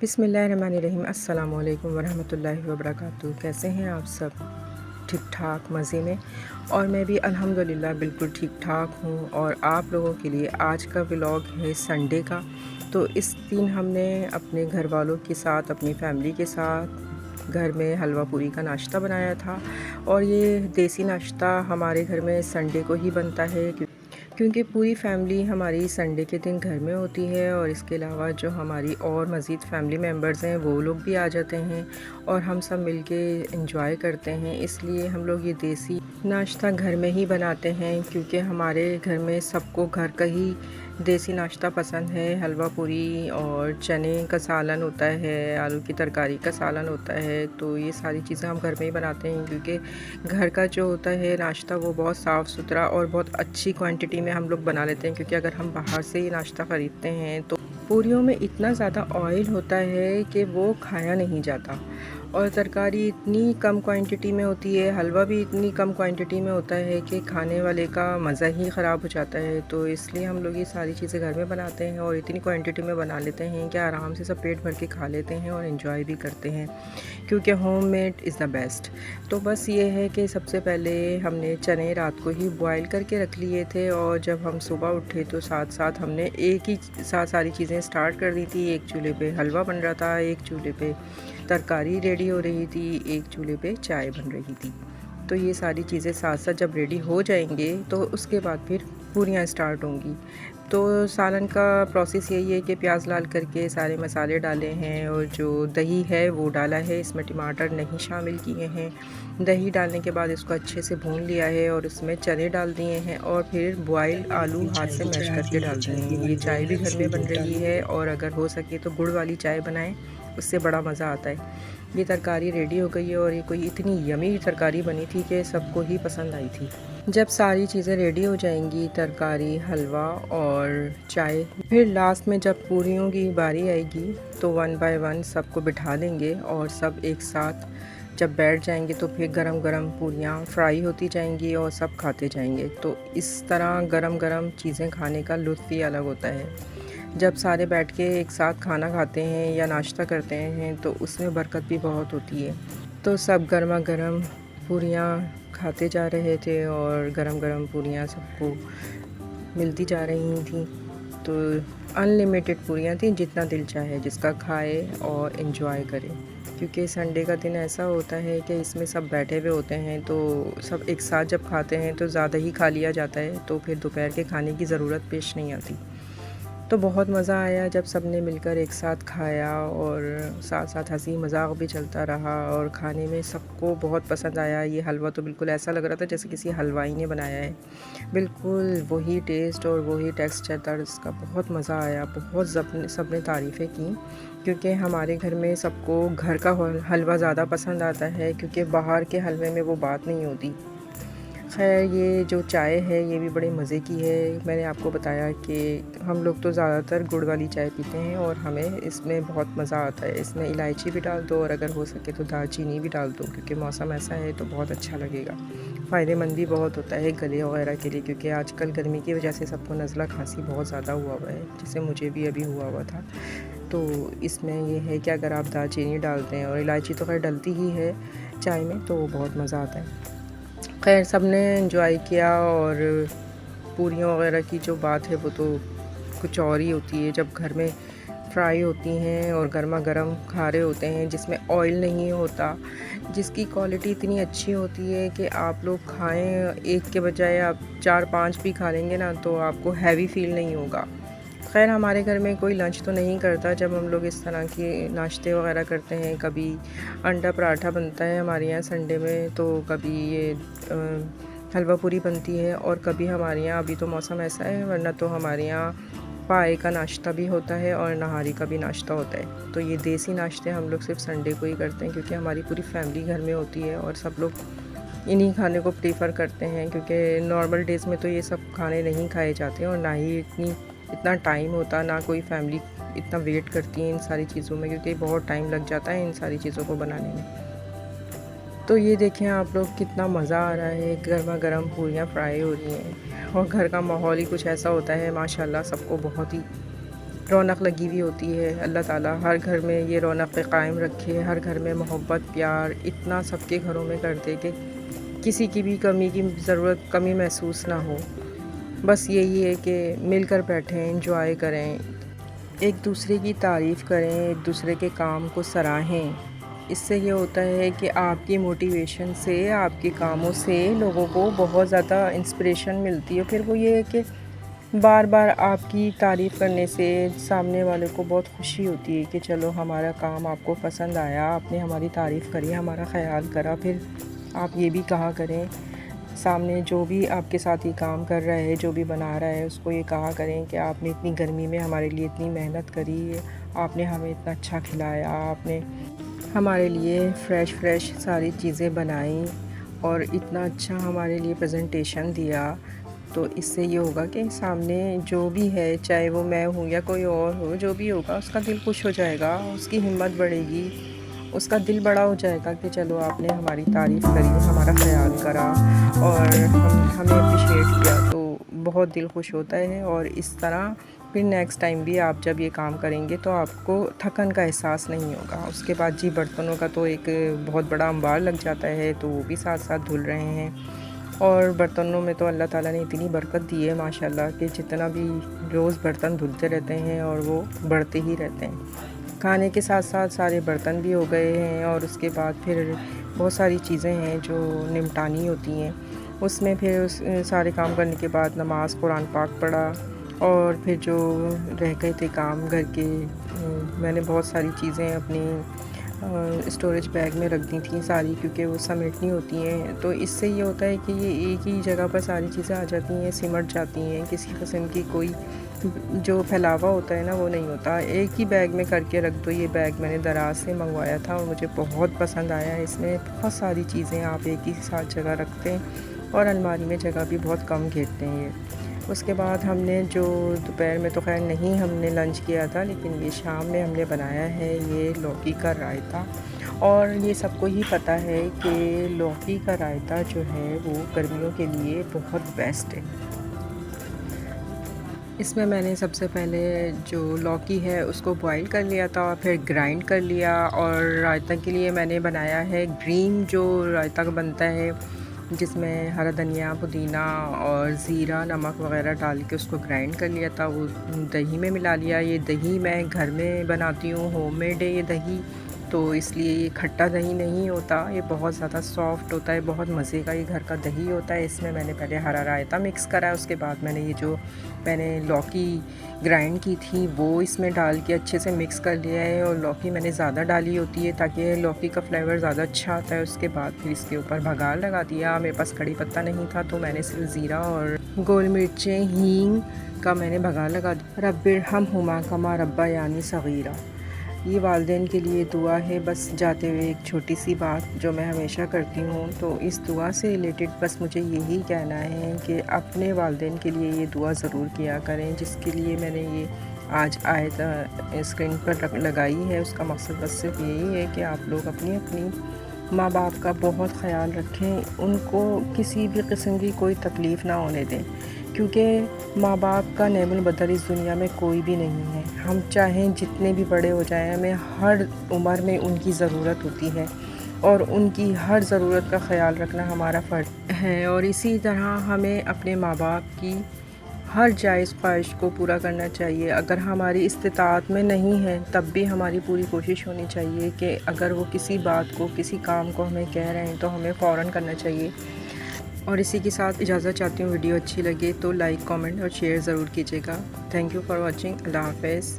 बिस्मिल्लाहिर्रहमानिर्रहीम। अस्सलाम वालेकुम वरहमतुल्लाहि वबरकातुहू। कैसे हैं आप सब? ठीक ठाक, मज़े में। और मैं भी अल्हम्दुलिल्लाह बिल्कुल ठीक ठाक हूँ। और आप लोगों के लिए आज का व्लॉग है संडे का। तो इस दिन हमने अपने घर वालों के साथ, अपनी फैमिली के साथ घर में हलवा पूरी का नाश्ता बनाया था। और ये देसी नाश्ता हमारे घर में संडे को ही बनता है क्योंकि पूरी फैमिली हमारी संडे के दिन घर में होती है। और इसके अलावा जो हमारी और मज़ीद फैमिली मेम्बर्स हैं वो लोग भी आ जाते हैं और हम सब मिलके एंजॉय करते हैं। इसलिए हम लोग ये देसी नाश्ता घर में ही बनाते हैं क्योंकि हमारे घर में सबको घर का ही देसी नाश्ता पसंद है। हलवा पूरी और चने का सालन होता है, आलू की तरकारी का सालन होता है। तो ये सारी चीज़ें हम घर में ही बनाते हैं क्योंकि घर का जो होता है नाश्ता वो बहुत साफ़ सुथरा और बहुत अच्छी क्वांटिटी में हम लोग बना लेते हैं। क्योंकि अगर हम बाहर से ही नाश्ता ख़रीदते हैं तो पूरियों में इतना ज़्यादा ऑयल होता है कि वो खाया नहीं जाता। और तरकारी इतनी कम क्वांटिटी में होती है, हलवा भी इतनी कम क्वांटिटी में होता है कि खाने वाले का मज़ा ही ख़राब हो जाता है। तो इसलिए हम लोग ये सारी चीज़ें घर में बनाते हैं और इतनी क्वांटिटी में बना लेते हैं कि आराम से सब पेट भर के खा लेते हैं और एंजॉय भी करते हैं क्योंकि होममेड इज़ द बेस्ट। तो बस ये है कि सबसे पहले हमने चने रात को ही बॉयल करके रख लिए थे और जब हम सुबह उठे तो साथ साथ हमने एक ही साथ सारी चीज़ें स्टार्ट कर दी थी। एक चूल्हे पे हलवा बन रहा था, एक चूल्हे पे तरकारी रेडी हो रही थी, एक चूल्हे पे चाय बन रही थी। तो ये सारी चीज़ें साथ साथ जब रेडी हो जाएंगे तो उसके बाद फिर पूरियाँ स्टार्ट होंगी। तो सालन का प्रोसेस यही है कि प्याज लाल करके सारे मसाले डाले हैं और जो दही है वो डाला है। इसमें टमाटर नहीं शामिल किए हैं। दही डालने के बाद इसको अच्छे से भून लिया है और इसमें चने डाल दिए हैं और फिर बॉयल आलू हाथ से मैश करके डाल दिए हैं। ये चाय भी घर में बन रही है और अगर हो सके तो गुड़ वाली चाय बनाएं, उससे बड़ा मज़ा आता है। ये तरकारी रेडी हो गई है और ये कोई इतनी यमी तरकारी बनी थी कि सबको ही पसंद आई थी। जब सारी चीज़ें रेडी हो जाएंगी, तरकारी, हलवा और चाय, फिर लास्ट में जब पूरियों की बारी आएगी तो वन बाय वन सबको बिठा देंगे और सब एक साथ जब बैठ जाएंगे तो फिर गरम गरम पूरियाँ फ्राई होती जाएंगी और सब खाते जाएंगे। तो इस तरह गरम गरम चीज़ें खाने का लुत्फ़ ही अलग होता है। जब सारे बैठ के एक साथ खाना खाते हैं या नाश्ता करते हैं तो उसमें बरकत भी बहुत होती है। तो सब गर्मा गर्म पूरियाँ खाते जा रहे थे और गरम गरम पूरियाँ सबको मिलती जा रही थी। तो अनलिमिटेड पूरियाँ थी, जितना दिल चाहे जिसका खाए और एंजॉय करे। क्योंकि संडे का दिन ऐसा होता है कि इसमें सब बैठे हुए होते हैं तो सब एक साथ जब खाते हैं तो ज़्यादा ही खा लिया जाता है, तो फिर दोपहर के खाने की ज़रूरत पेश नहीं आती। तो बहुत मज़ा आया जब सब ने मिलकर एक साथ खाया और साथ साथ हंसी मज़ाक भी चलता रहा और खाने में सबको बहुत पसंद आया। ये हलवा तो बिल्कुल ऐसा लग रहा था जैसे किसी हलवाई ने बनाया है। बिल्कुल वही टेस्ट और वही टेक्सचर था, इसका बहुत मज़ा आया। बहुत सब ने तारीफ़ें की क्योंकि हमारे घर में सबको घर का हलवा ज़्यादा पसंद आता है क्योंकि बाहर के हलवे में वो बात नहीं होती। खैर, ये जो चाय है ये भी बड़े मज़े की है। मैंने आपको बताया कि हम लोग तो ज़्यादातर गुड़ वाली चाय पीते हैं और हमें इसमें बहुत मज़ा आता है। इसमें इलायची भी डाल दो और अगर हो सके तो दालचीनी भी डाल दो क्योंकि मौसम ऐसा है तो बहुत अच्छा लगेगा। फ़ायदेमंद भी बहुत होता है गले वगैरह के लिए क्योंकि आजकल गर्मी की वजह से सबको नज़ला खांसी बहुत ज़्यादा हुआ हुआ है, जिससे मुझे भी अभी हुआ था। तो इसमें ये है कि अगर आप दालचीनी डालते हैं और इलायची तो खैर डलती ही है चाय में, तो बहुत मज़ा आता है। खैर, सब ने एंजॉय किया और पूरियों वगैरह की जो बात है वो तो कुछ और ही होती है जब घर में फ्राई होती हैं और गर्मा गर्म खा रहे होते हैं जिसमें ऑयल नहीं होता, जिसकी क्वालिटी इतनी अच्छी होती है कि आप लोग खाएं, एक के बजाय आप 4-5 भी खा लेंगे ना तो आपको हैवी फील नहीं होगा। खैर, हमारे घर में कोई लंच तो नहीं करता जब हम लोग इस तरह के नाश्ते वगैरह करते हैं। कभी अंडा पराठा बनता है हमारे यहाँ संडे में, तो कभी ये हलवा पूरी बनती है और कभी हमारे यहाँ, अभी तो मौसम ऐसा है, वरना तो हमारे यहाँ पाए का नाश्ता भी होता है और नहारी का भी नाश्ता होता है। तो ये देसी नाश्ते हम लोग सिर्फ संडे को ही करते हैं क्योंकि हमारी पूरी फैमिली घर में होती है और सब लोग इन्हीं खाने को प्रीफ़र करते हैं क्योंकि नॉर्मल डेज़ में तो ये सब खाने नहीं खाए जाते और ना ही इतना टाइम होता, ना कोई फैमिली इतना वेट करती है इन सारी चीज़ों में क्योंकि बहुत टाइम लग जाता है इन सारी चीज़ों को बनाने में। तो ये देखें आप लोग, कितना मज़ा आ रहा है, गर्मा गर्म पूरियाँ फ्राई हो रही हैं और घर का माहौल ही कुछ ऐसा होता है माशाल्लाह, सबको बहुत ही रौनक लगी हुई होती है। अल्लाह ताला हर घर में ये रौनक कायम रखे, हर घर में मोहब्बत प्यार इतना सबके घरों में कर दे कि किसी की भी कमी महसूस ना हो। बस यही है कि मिलकर बैठें, एंजॉय करें, एक दूसरे की तारीफ़ करें, एक दूसरे के काम को सराहें। इससे ये होता है कि आपकी मोटिवेशन से, आपके कामों से लोगों को बहुत ज़्यादा इंस्पिरेशन मिलती है। फिर वो ये है कि बार बार आपकी तारीफ़ करने से सामने वाले को बहुत खुशी होती है कि चलो हमारा काम आपको पसंद आया, आपने हमारी तारीफ़ करी, हमारा ख़याल करा। फिर आप ये भी कहा करें, सामने जो भी आपके साथ ये काम कर रहा है, जो भी बना रहा है, उसको ये कहा करें कि आपने इतनी गर्मी में हमारे लिए इतनी मेहनत करी, आपने हमें इतना अच्छा खिलाया, आपने हमारे लिए फ़्रेश सारी चीज़ें बनाई और इतना अच्छा हमारे लिए प्रेजेंटेशन दिया। तो इससे ये होगा कि सामने जो भी है, चाहे वो मैं हूँ या कोई और हो, जो भी होगा उसका दिल खुश हो जाएगा, उसकी हिम्मत बढ़ेगी, उसका दिल बड़ा हो जाएगा कि चलो आपने हमारी तारीफ़ करी, हमारा ख़याल करा और हमें अप्रिशिएट किया। तो बहुत दिल खुश होता है और इस तरह फिर नेक्स्ट टाइम भी आप जब ये काम करेंगे तो आपको थकन का एहसास नहीं होगा। उसके बाद जी बर्तनों का तो एक बहुत बड़ा अंबार लग जाता है, तो वो भी साथ साथ धुल रहे हैं और बर्तनों में तो अल्लाह ताला ने इतनी बरकत दी है माशाल्लाह कि जितना भी रोज़ बर्तन धुलते रहते हैं और वो बढ़ते ही रहते हैं। खाने के साथ साथ सारे बर्तन भी हो गए हैं और उसके बाद फिर बहुत सारी चीज़ें हैं जो निपटानी होती हैं। उसमें फिर उस सारे काम करने के बाद नमाज़, कुरान पाक पढ़ा और फिर जो रह गए थे काम घर के, मैंने बहुत सारी चीज़ें अपनी स्टोरेज बैग में रख दी थी सारी, क्योंकि वो समेटनी होती हैं। तो इससे ये होता है कि ये एक ही जगह पर सारी चीज़ें आ जाती हैं, सिमट जाती हैं, किसी किस्म की कोई जो फैलावा होता है ना वो नहीं होता। एक ही बैग में करके रख दो। ये बैग मैंने दराज से मंगवाया था और मुझे बहुत पसंद आया। इसमें बहुत सारी चीज़ें आप एक ही साथ जगह रखते हैं और अलमारी में जगह भी बहुत कम घेरते हैं ये। उसके बाद हमने जो दोपहर में तो खैर नहीं हमने लंच किया था, लेकिन ये शाम में हमने बनाया है ये लौकी का रायता। और ये सबको ही पता है कि लौकी का रायता जो है वो गर्मियों के लिए बहुत बेस्ट है। इसमें मैंने सबसे पहले जो लौकी है उसको बॉईल कर लिया था, फिर ग्राइंड कर लिया और रायता के लिए मैंने बनाया है ग्रीन जो रायता का बनता है, जिसमें हरा धनिया, पुदीना और ज़ीरा, नमक वगैरह डाल के उसको ग्राइंड कर लिया था। वो दही में मिला लिया। ये दही मैं घर में बनाती हूँ, होममेड है ये दही, तो इसलिए ये खट्टा दही नहीं होता, ये बहुत ज़्यादा सॉफ्ट होता है, बहुत मज़े का ये घर का दही होता है। इसमें मैंने पहले हरा रायता मिक्स करा, उसके बाद मैंने ये जो मैंने लौकी ग्राइंड की थी वो इसमें डाल के अच्छे से मिक्स कर लिया है। और लौकी मैंने ज़्यादा डाली होती है ताकि लौकी का फ्लेवर ज़्यादा अच्छा आता है। उसके बाद फिर इसके ऊपर भगार लगा दिया। मेरे पास कड़ी पत्ता नहीं था तो मैंने सिर्फ ज़ीरा और गोल मिर्चें, हींग का मैंने भगार लगा दिया। रब्बिरहम्हुमा कमा रब्बा यानी सगीरा। ये वालिदैन के लिए दुआ है। बस जाते हुए एक छोटी सी बात जो मैं हमेशा करती हूँ, तो इस दुआ से रिलेटेड बस मुझे यही कहना है कि अपने वालिदैन के लिए ये दुआ ज़रूर किया करें, जिसके लिए मैंने ये आज आयत स्क्रीन पर लगाई है। उसका मकसद बस सिर्फ यही है कि आप लोग अपनी अपनी माँ बाप का बहुत ख़याल रखें, उनको किसी भी किस्म की कोई तकलीफ़ ना होने दें, क्योंकि माँ बाप का नेमुल बदल इस दुनिया में कोई भी नहीं है। हम चाहें जितने भी बड़े हो जाएं, हमें हर उम्र में उनकी ज़रूरत होती है और उनकी हर ज़रूरत का ख़याल रखना हमारा फ़र्ज़ है। और इसी तरह हमें अपने माँ बाप की हर जायज़ ख्वाहिश को पूरा करना चाहिए। अगर हमारी इस्तिताअत में नहीं है तब भी हमारी पूरी कोशिश होनी चाहिए कि अगर वो किसी बात को, किसी काम को हमें कह रहे हैं तो हमें फ़ौरन करना चाहिए। और इसी के साथ इजाज़त चाहती हूँ। वीडियो अच्छी लगे तो लाइक, कमेंट और शेयर ज़रूर कीजिएगा। Thank you for watching. अल्लाह हाफ़िज़।